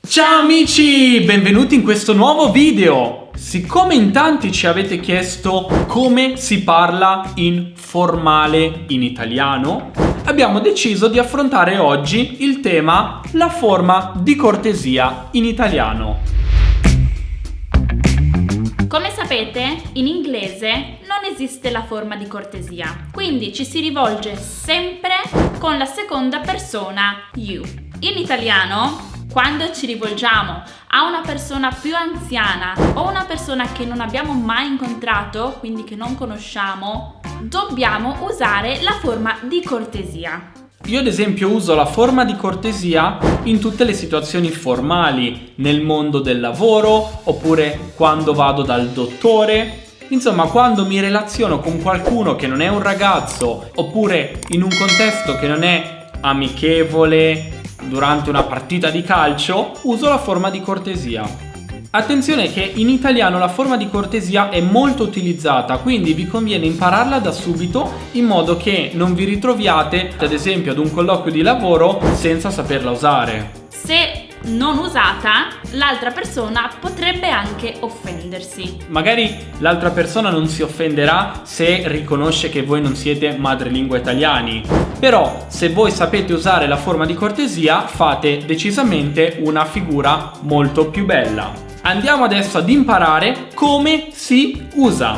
Ciao amici, benvenuti in questo nuovo video. Siccome in tanti ci avete chiesto come si parla in formale in italiano, abbiamo deciso di affrontare oggi il tema la forma di cortesia in italiano. Come sapete, in inglese non esiste la forma di cortesia, quindi ci si rivolge sempre con la seconda persona you. In italiano, quando ci rivolgiamo a una persona più anziana o una persona che non abbiamo mai incontrato, quindi che non conosciamo, dobbiamo usare la forma di cortesia. Io ad esempio uso la forma di cortesia in tutte le situazioni formali, nel mondo del lavoro, oppure quando vado dal dottore. Insomma, quando mi relaziono con qualcuno che non è un ragazzo, oppure in un contesto che non è amichevole, durante una partita di calcio, uso la forma di cortesia. Attenzione che in italiano la forma di cortesia è molto utilizzata, quindi vi conviene impararla da subito in modo che non vi ritroviate, ad esempio, ad un colloquio di lavoro senza saperla usare. Se non usata, l'altra persona potrebbe anche offendersi. Magari l'altra persona non si offenderà se riconosce che voi non siete madrelingua italiani, però se voi sapete usare la forma di cortesia fate decisamente una figura molto più bella. Andiamo adesso ad imparare come si usa.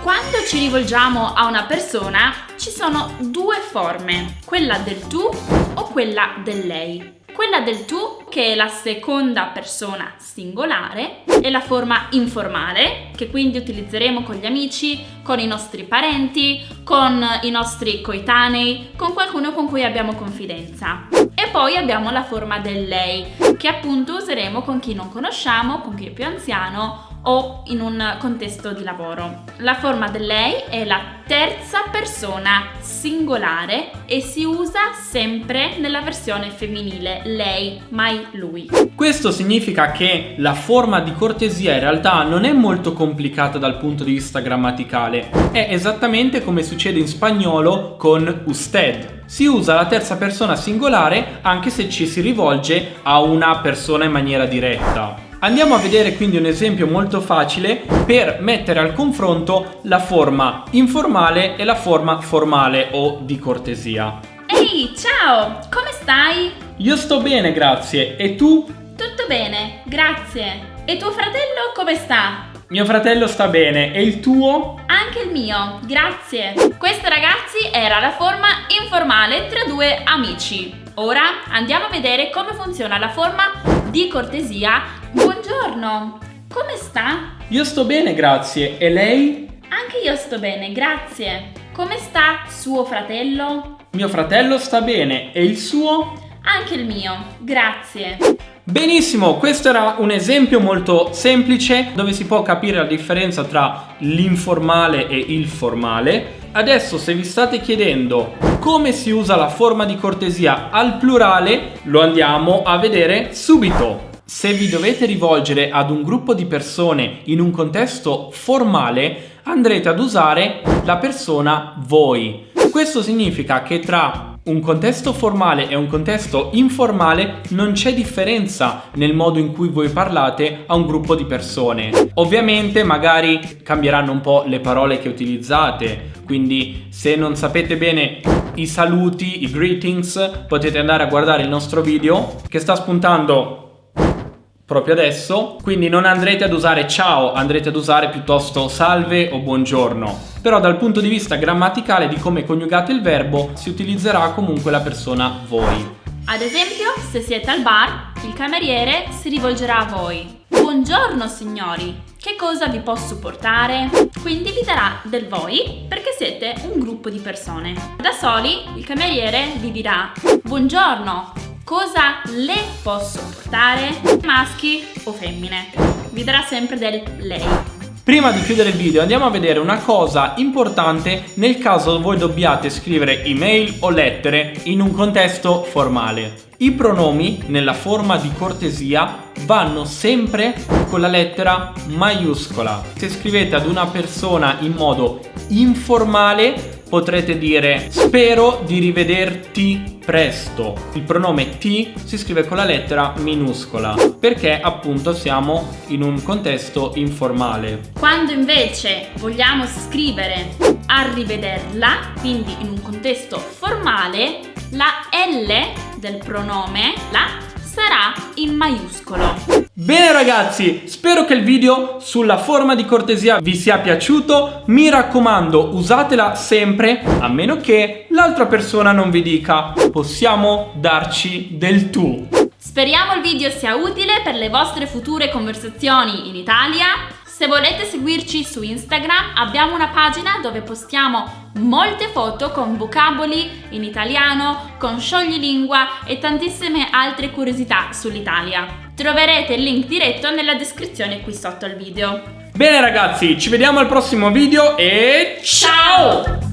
Quando ci rivolgiamo a una persona ci sono due forme, quella del tu o quella del lei. Quella del tu, che è la seconda persona singolare, è la forma informale, che quindi utilizzeremo con gli amici, con i nostri parenti, con i nostri coetanei, con qualcuno con cui abbiamo confidenza. E poi abbiamo la forma del lei, che appunto useremo con chi non conosciamo, con chi è più anziano o in un contesto di lavoro. La forma del lei è la terza persona singolare e si usa sempre nella versione femminile, lei, mai lui. Questo significa che la forma di cortesia in realtà non è molto complicata dal punto di vista grammaticale, è esattamente come succede in spagnolo con usted. Si usa la terza persona singolare anche se ci si rivolge a una persona in maniera diretta. Andiamo a vedere quindi un esempio molto facile per mettere al confronto la forma informale e la forma formale o di cortesia. Ehi, ciao! Come stai? Io sto bene, grazie. E tu? Tutto bene, grazie. E tuo fratello come sta? Mio fratello sta bene. E il tuo? Anche il mio, grazie. Questa, ragazzi, era la forma informale tra due amici. Ora andiamo a vedere come funziona la forma di cortesia. Buongiorno, come sta? Io sto bene, grazie. E lei? Anche io sto bene, grazie. Come sta suo fratello? Mio fratello sta bene. E il suo? Anche il mio, grazie. Benissimo, questo era un esempio molto semplice dove si può capire la differenza tra l'informale e il formale. Adesso, se vi state chiedendo come si usa la forma di cortesia al plurale, lo andiamo a vedere subito. Se vi dovete rivolgere ad un gruppo di persone in un contesto formale, andrete ad usare la persona voi. Questo significa che tra un contesto formale e un contesto informale non c'è differenza nel modo in cui voi parlate a un gruppo di persone. Ovviamente magari cambieranno un po' le parole che utilizzate, quindi se non sapete bene i saluti, i greetings, potete andare a guardare il nostro video che sta spuntando proprio adesso, quindi non andrete ad usare ciao, andrete ad usare piuttosto salve o buongiorno. Però dal punto di vista grammaticale di come coniugate il verbo si utilizzerà comunque la persona voi. Ad esempio, se siete al bar, il cameriere si rivolgerà a voi. Buongiorno signori, che cosa vi posso portare? Quindi vi darà del voi perché siete un gruppo di persone. Da soli, il cameriere vi dirà buongiorno. Cosa le posso portare? Maschi o femmine? Vi darà sempre del lei. Prima di chiudere il video andiamo a vedere una cosa importante nel caso voi dobbiate scrivere email o lettere in un contesto formale. I pronomi nella forma di cortesia vanno sempre con la lettera maiuscola. Se scrivete ad una persona in modo informale potrete dire spero di rivederti presto. Il pronome ti si scrive con la lettera minuscola perché appunto siamo in un contesto informale. Quando invece vogliamo scrivere arrivederla, quindi in un contesto formale, la L del pronome la sarà in maiuscolo. Bene ragazzi, spero che il video sulla forma di cortesia vi sia piaciuto. Mi raccomando, usatela sempre, a meno che l'altra persona non vi dica possiamo darci del tu. Speriamo il video sia utile per le vostre future conversazioni in Italia. Se volete seguirci su Instagram, abbiamo una pagina dove postiamo molte foto con vocaboli in italiano, con scioglilingua e tantissime altre curiosità sull'Italia. Troverete il link diretto nella descrizione qui sotto al video. Bene ragazzi, ci vediamo al prossimo video e ciao!